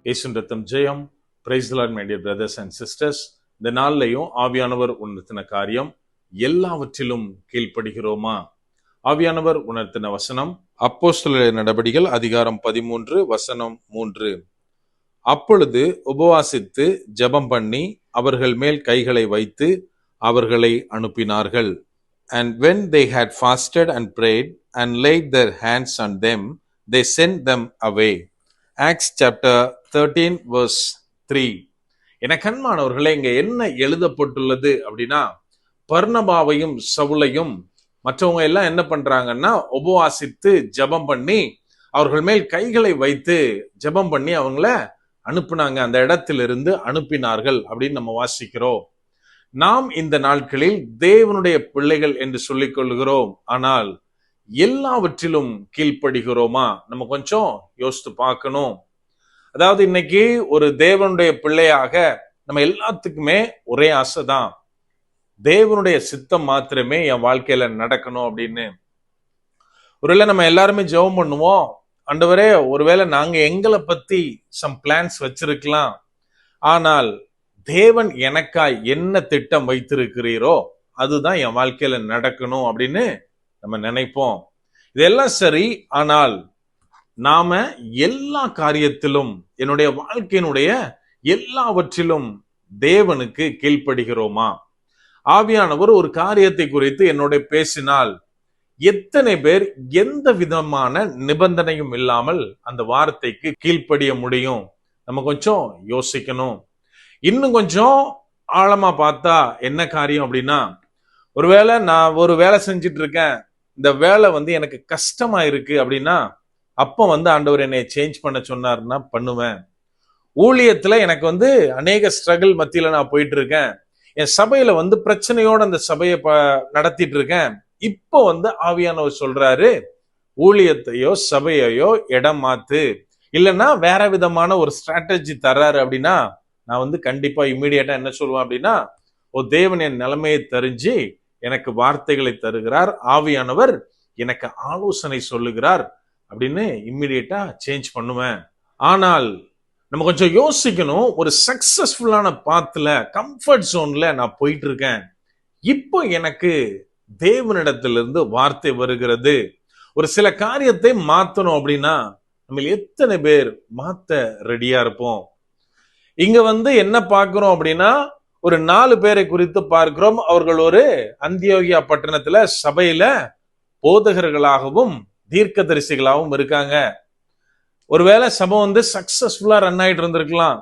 இயேசுவின் ரத்தம் ஜெயம். Praise the Lord my dear brothers and sisters. இந்த நாள்லையும் ஆவியானவர் உணர்த்தின காரியம், எல்லாவற்றிலும் கீழ்ப்படுகிறோமா? ஆவியானவர் உணர்த்தின வசனம் அப்போஸ்தலர் நடபடிகள் அதிகாரம் 13 வசனம் 3. அப்பொழுது உபவாசித்து ஜெபம் பண்ணி அவர்கள் மேல் கைகளை வைத்து அவர்களை அனுப்பினார்கள். And when they had fasted and prayed and laid their hands on them, they sent them away. Acts chapter 13 verse 3. என கண்மானவர்களே, இங்க என்ன எழுதப்பட்டுள்ளது அப்படின்னா, பர்னபாவையும் சவுலையும் மற்றவங்க எல்லாம் என்ன பண்றாங்கன்னா, உபவாசித்து ஜெபம் பண்ணி அவர்கள் மேல் கைகளை வைத்து ஜெபம் பண்ணி அவங்கள அனுப்புனாங்க, அந்த இடத்திலிருந்து அனுப்பினார்கள் அப்படின்னு நம்ம வாசிக்கிறோம். நாம் இந்த நாட்களில் தேவனுடைய பிள்ளைகள் என்று சொல்லிக் கொள்கிறோம், ஆனால் எல்லாவற்றிலும் கீழ்ப்படுகிறோமா? நம்ம கொஞ்சம் யோசித்து பார்க்கணும். அதாவது இன்னைக்கு ஒரு தேவனுடைய பிள்ளையாக நம்ம எல்லாத்துக்குமே ஒரே ஆசை தான், தேவனுடைய சித்தம் மாத்திரமே என் வாழ்க்கையில நடக்கணும் அப்படின்னு. ஒருவேளை நம்ம எல்லாருமே ஜெபம் பண்ணுவோம், ஆண்டவரே ஒருவேளை நாங்க எங்களை பத்தி சம் பிளான்ஸ் வச்சிருக்கலாம், ஆனால் தேவன் எனக்காய் என்ன திட்டம் வைத்திருக்கிறீரோ அதுதான் என் வாழ்க்கையில நடக்கணும் அப்படின்னு நம்ம நினைப்போம். இதெல்லாம் சரி, ஆனால் நாம எல்லா காரியத்திலும், என்னுடைய வாழ்க்கையினுடைய எல்லாவற்றிலும் தேவனுக்கு கீழ்ப்படுகிறோமா? ஆவியானவர் ஒரு காரியத்தை குறித்து என்னோட பேசினால் எத்தனை பேர் எந்த விதமான நிபந்தனையும் இல்லாமல் அந்த வார்த்தைக்கு கீழ்ப்படிய முடியும்? நம்ம கொஞ்சம் யோசிக்கணும். இன்னும் கொஞ்சம் ஆழமா பார்த்தா என்ன காரியம் அப்படின்னா, ஒருவேளை நான் ஒரு வேலை செஞ்சுட்டு இருக்கேன், இந்த வேலை எனக்கு கஷ்டமா இருக்கு அப்படின்னா, அப்ப ஆண்டவர் என்னை சேஞ்ச் பண்ண சொன்னாருன்னா பண்ணுவேன். ஊழியத்துல எனக்கு அநேக ஸ்ட்ரகிள் மத்தியில நான் போயிட்டு இருக்கேன், என் சபையில பிரச்சனையோட அந்த சபையை நடத்திட்டு இருக்கேன். இப்போ ஆவியானவர் சொல்றாரு, ஊழியத்தையோ சபையையோ இடம் மாத்து, இல்லைன்னா வேற விதமான ஒரு ஸ்ட்ராட்டஜி தர்றாரு அப்படின்னா, நான் கண்டிப்பா இம்மிடியேட்டா என்ன சொல்லுவேன் அப்படின்னா, தேவன் என் நிலைமையை தெரிஞ்சு எனக்கு வார்த்தைகளை தருகிறார், ஆவியானவர் எனக்கு ஆலோசனை சொல்லுகிறார் அப்படின்னு இம்மிடியேட்டா சேஞ்ச் பண்ணுவேன். ஆனால் நம்ம கொஞ்சம் யோசிக்கணும். ஒரு சக்சஸ்ஃபுல்லான பாத்துல, கம்ஃபர்ட் ஜோன்ல நான் போயிட்டு இருக்கேன், இப்போ எனக்கு தேவனிடத்திலிருந்து வார்த்தை வருகிறது, ஒரு சில காரியத்தை மாத்தணும் அப்படின்னா நம்ம எத்தனை பேர் மாத்த ரெடியா இருப்போம்? இங்க என்ன பார்க்கிறோம் அப்படின்னா, ஒரு 4 பேரை குறித்து பார்க்கிறோம். அவர்கள் ஒரு அந்தியோகியா பட்டணத்துல சபையில போதகர்களாகவும் தீர்க்கதரிசிகளாகவும் இருக்காங்க. ஒருவேளை சபை சக்சஸ்ஃபுல்லா ரன் ஆயிட்டு இருந்திருக்கலாம்,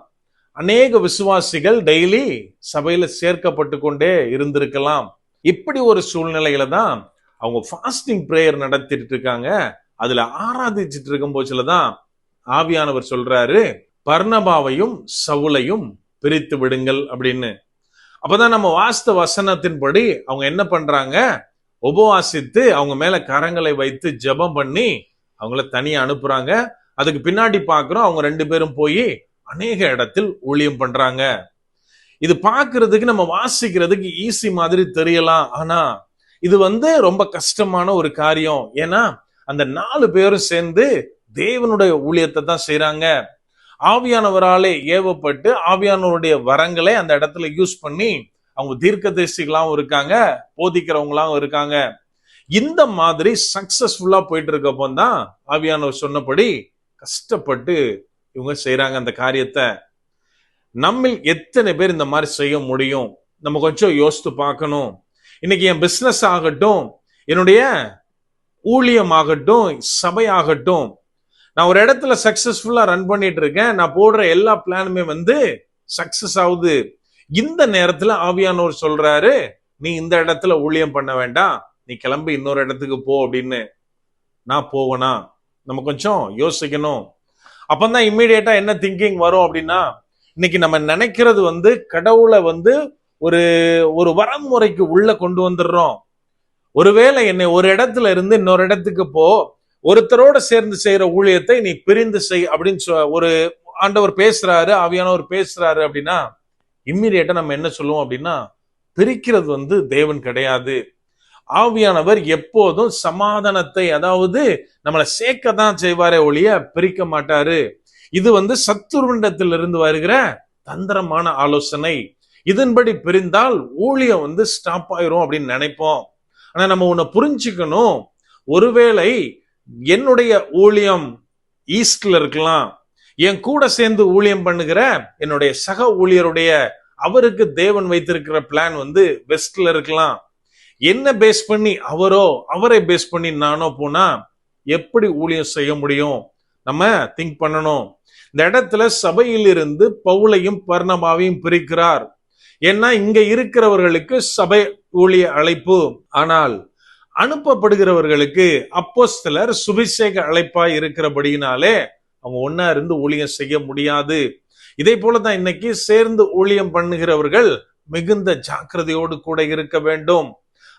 அநேக விசுவாசிகள் டெய்லி சபையில சேர்க்கப்பட்டு கொண்டே இருந்திருக்கலாம். இப்படி ஒரு சூழ்நிலையில தான் அவங்க ஃபாஸ்டிங் பிரேயர் நடத்திட்டு இருக்காங்க. அதுல ஆராதிச்சுட்டு இருக்கும் போச்சுலதான் ஆவியானவர் சொல்றாரு, பர்னபாவையும் சவுலையும் பிரித்து விடுங்கள் அப்படின்னு. அப்பதான் நம்ம வாஸ்த வசனத்தின்படி அவங்க என்ன பண்றாங்க, உபவாசித்து அவங்க மேல கரங்களை வைத்து ஜெபம் பண்ணி அவங்கள தனியா அனுப்புறாங்க. அதுக்கு பின்னாடி பாக்குறோம், அவங்க 2 பேரும் போய் அநேக இடத்தில் ஊழியம் பண்றாங்க. இது பாக்குறதுக்கு, நம்ம வாசிக்கிறதுக்கு ஈஸி மாதிரி தெரியலாம், ஆனா இது ரொம்ப கஷ்டமான ஒரு காரியம். ஏன்னா அந்த 4 பேரும் சேர்ந்து தேவனுடைய ஊழியத்தை தான் செய்யறாங்க. ஆவியானவராலே ஏவப்பட்டு ஆவியானவருடைய வரங்களை அந்த இடத்துல யூஸ் பண்ணி அவங்க தீர்க்கதரிசிகளாகவும் இருக்காங்க, போதிக்கிறவங்களாகவும் இருக்காங்க. இந்த மாதிரி சக்சஸ்ஃபுல்லா போயிட்டு இருக்கப்போ தான் ஆவியானவர் சொன்னபடி கஷ்டப்பட்டு இவங்க செய்யறாங்க அந்த காரியத்தை. நம்ம எத்தனை பேர் இந்த மாதிரி செய்ய முடியும்? நம்ம கொஞ்சம் யோசித்து பார்க்கணும். இன்னைக்கு என் பிசினஸ் ஆகட்டும், என்னுடைய ஊழியம் ஆகட்டும், சபை ஆகட்டும், நான் ஒரு இடத்துல சக்சஸ்ஃபுல்லா ரன் பண்ணிட்டு இருக்கேன், நான் போடுற எல்லா பிளானுமே சக்சஸ் ஆகுது. இந்த நேரத்துல ஆவியானவர் சொல்றாரு, நீ இந்த இடத்துல ஊழியம் பண்ண வேண்டாம், நீ கிளம்பி இன்னொரு இடத்துக்கு போ அப்படின்னு. நான் போவனா? நம்ம கொஞ்சம் யோசிக்கணும். அப்பதான் இம்மிடியேட்டா என்ன திங்கிங் வரும் அப்படின்னா, இன்னைக்கு நம்ம நினைக்கிறது கடவுளை ஒரு ஒரு வரமுறைக்கு உள்ள கொண்டு வந்துடுறோம். ஒருவேளை என்னை ஒரு இடத்துல இருந்து இன்னொரு இடத்துக்கு போ, ஒருத்தரோட சேர்ந்து செய்யற ஊழியத்தை நீ பிரிந்து செய் அப்படின்னு ஒரு ஆண்டவர் பேசுறாரு, ஆவியானவர் பேசுறாரு அப்படின்னா, இம்மிடியேட்டா நம்ம என்ன சொல்லுவோம் அப்படின்னா, பிரிக்கிறது தேவன் கிடையாது. ஆவியானவர் எப்போதும் சமாதானத்தை, அதாவது நம்மளை சேர்க்க தான் செய்வாரே ஒழிய பிரிக்க மாட்டாரு. இது சத்துருவிடத்திலிருந்து வருகிற தந்திரமான ஆலோசனை. இதன்படி பிரிந்தால் ஊழியம் ஸ்டாப் ஆயிரும் அப்படின்னு நினைப்போம். ஆனா நம்ம உன்னை புரிஞ்சுக்கணும், ஒருவேளை என்னுடைய ஊழியம் ஈஸ்ட்ல இருக்கலாம், என் கூட சேர்ந்து ஊழியம் பண்ணுகிற என்னுடைய சக ஊழியருடைய அவருக்கு தேவன் வைத்திருக்கிற பிளான் வெஸ்ட்ல இருக்கலாம். என்ன பேஸ் பண்ணி அவரை பேஸ் பண்ணி நானோ போனா எப்படி ஊழியம் செய்ய முடியும்? நம்ம திங்க் பண்ணணும். இந்த இடத்துல சபையில் இருந்து பவுலையும் பர்னபாவையும் பிரிக்கிறார். ஏன்னா இங்க இருக்கிறவர்களுக்கு சபை ஊழிய அழைப்பு, ஆனால் அனுப்பப்படுகிறவர்களுக்கு அப்போஸ்தலர் சுவிசேஷ அழைப்பாய் இருக்கிறபடியினாலே அவங்க ஒன்னா இருந்து ஊழியம் செய்ய முடியாது. இதே போலதான் இன்னைக்கு சேர்ந்து ஊழியம் பண்ணுகிறவர்கள் மிகுந்த ஜாக்கிரதையோடு கூட இருக்க வேண்டும்.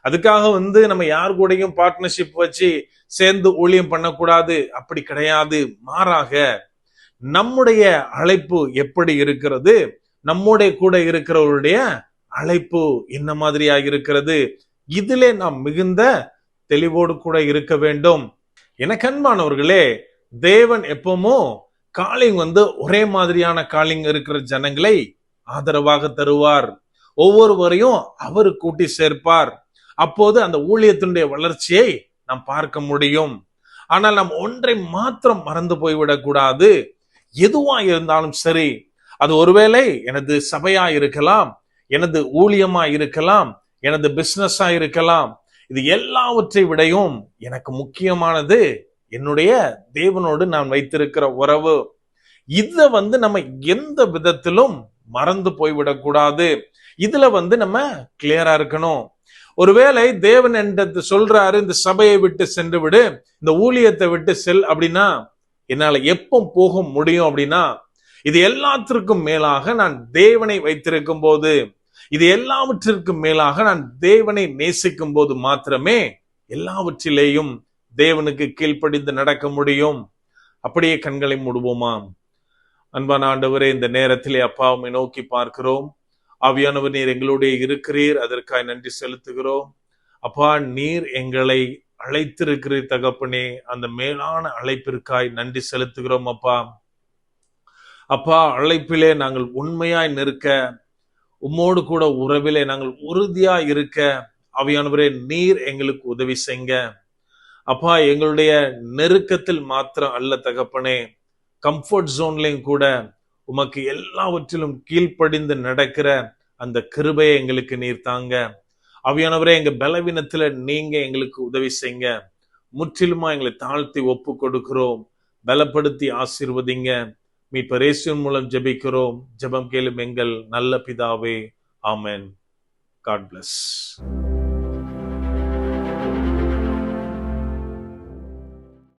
அதுக்காக நம்ம யார் கூடயும் பார்ட்னர்ஷிப் வச்சு சேர்ந்து ஊழியம் பண்ணக்கூடாது, அப்படி கிடையாது. மாறாக நம்முடைய அழைப்பு எப்படி இருக்கிறது, நம்முடைய கூட இருக்கிறவருடைய அழைப்பு என்ன மாதிரியாக இருக்கிறது, இதிலே நாம் மிகுந்த தெளிவோடு கூட இருக்க வேண்டும். எனக்கு அன்பானவர்களே, தேவன் எப்பவுமோ காலிங் ஒரே மாதிரியான காலிங் இருக்கிற ஜனங்களை ஆதரவாக தருவார். ஒவ்வொருவரையும் அவர் கூட்டி சேர்ப்பார். அப்போது அந்த ஊழியத்தினுடைய வளர்ச்சியை நாம் பார்க்க முடியும். ஆனால் நாம் ஒன்றை மாத்திரம் மறந்து போய்விடக் கூடாது. எதுவா இருந்தாலும் சரி, அது ஒருவேளை எனது சபையா இருக்கலாம், எனது ஊழியமா இருக்கலாம், எனது பிசினஸா இருக்கலாம், இது எல்லாவற்றை விடையும் எனக்கு முக்கியமானது என்னுடைய தேவனோடு நான் வைத்திருக்கிற உறவு. இத நம்ம எந்த விதத்திலும் மறந்து போய்விடக்கூடாது. இதுல நம்ம கிளியரா இருக்கணும். ஒருவேளை தேவன் என்று சொல்றாரு, இந்த சபையை விட்டு சென்று விடு, இந்த ஊழியத்தை விட்டு செல் அப்படின்னா என்னால எப்போ போக முடியும்? அப்படின்னா இது எல்லாத்திற்கும் மேலாக நான் தேவனை வைத்திருக்கும் போது, இது எல்லாவற்றிற்கும் மேலாக நான் தேவனை நேசிக்கும் போது மாத்திரமே எல்லாவற்றிலேயும் தேவனுக்கு கீழ்ப்படிந்து நடக்க முடியும். அப்படியே கண்களை மூடுவோமா? அன்பான ஆண்டவரே, இந்த நேரத்திலே அப்பாவை நோக்கி பார்க்கிறோம். ஆவியானவர், நீர் எங்களுடைய இருக்கிறீர், அதற்காக நன்றி செலுத்துகிறோம். அப்பா, நீர் எங்களை அழைத்திருக்கிறீர் தகப்பனே, அந்த மேலான அழைப்பிற்காய் நன்றி செலுத்துகிறோம். அப்பா, அழைப்பிலே நாங்கள் உண்மையாய் நிற்க, உம்மோடு கூட உறவிலே நாங்கள் உறுதியாய் இருக்க ஆவியானவரே நீர் எங்களுக்கு உதவி செய்யுங்க. அப்பா, எங்களுடைய நெருக்கத்தில் மாத்திரம் அல்ல தகப்பனே, கம்ஃபர்ட் ஜோன்லையும் கூட உமக்கு எல்லாவற்றிலும் கீழ்ப்படிந்து நடக்கிற அந்த கிருபையை எங்களுக்கு நீர் தாங்க. ஆவியானவரே, எங்க பலவீனத்துல நீங்க எங்களுக்கு உதவி செய்யுங்க. முற்றிலுமா எங்களை தாழ்த்தி ஒப்பு கொடுக்கிறோம். பலப்படுத்தி ஆசீர்வதிங்க. மீட்பர் இயேசுவின் மூலம் ஜெபிக்கிறோம். ஜெபம் கேளும் எங்கள் நல்ல பிதாவே. ஆமென். God bless.